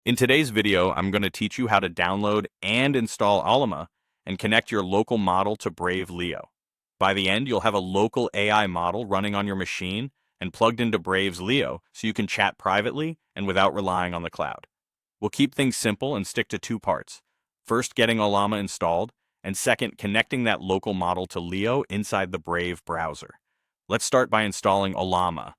In today's video, I'm going to teach you how to download and install Allama and connect your local model to Brave Leo. By the end, you'll have a local AI model running on your machine and plugged into Brave's Leo so you can chat privately and without relying on the cloud. We'll keep things simple and stick to two parts. First, getting Allama installed, and second, connecting that local model to Leo inside the Brave browser. Let's start by installing Allama.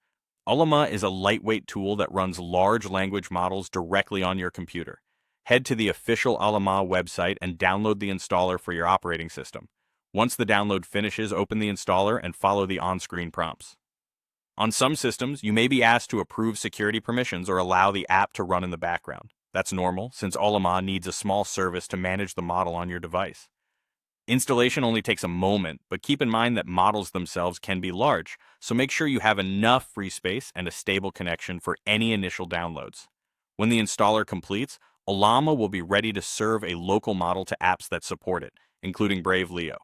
Ultima is a lightweight tool that runs large language models directly on your computer. Head to the official Ultima website and download the installer for your operating system. Once the download finishes, open the installer and follow the on-screen prompts. On some systems, you may be asked to approve security permissions or allow the app to run in the background. That's normal, since Ultima needs a small service to manage the model on your device. Installation only takes a moment, but keep in mind that models themselves can be large, so make sure you have enough free space and a stable connection for any initial downloads. When the installer completes, Allama will be ready to serve a local model to apps that support it, including Brave Leo.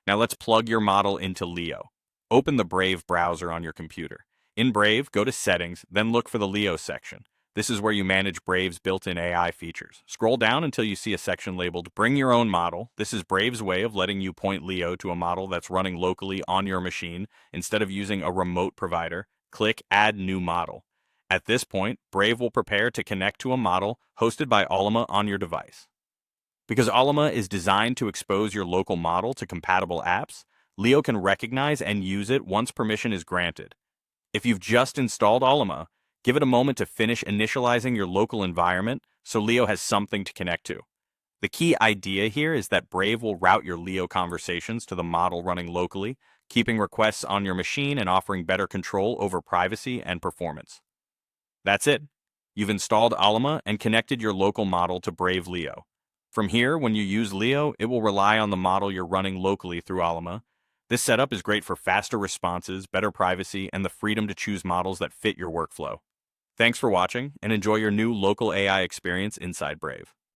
Now let's plug your model into Leo. Open the Brave browser on your computer. In Brave, go to Settings, then look for the Leo section. This is where you manage Brave's built-in AI features. Scroll down until you see a section labeled Bring Your Own Model. This is Brave's way of letting you point Leo to a model that's running locally on your machine instead of using a remote provider. Click Add New Model. At this point, Brave will prepare to connect to a model hosted by Allima on your device. Because Allima is designed to expose your local model to compatible apps, Leo can recognize and use it once permission is granted. If you've just installed Allima, give it a moment to finish initializing your local environment so Leo has something to connect to. The key idea here is that Brave will route your Leo conversations to the model running locally, keeping requests on your machine and offering better control over privacy and performance. That's it. You've installed Allima and connected your local model to Brave Leo. From here, when you use Leo, it will rely on the model you're running locally through Allima. This setup is great for faster responses, better privacy, and the freedom to choose models that fit your workflow. Thanks for watching, and enjoy your new local AI experience inside Brave.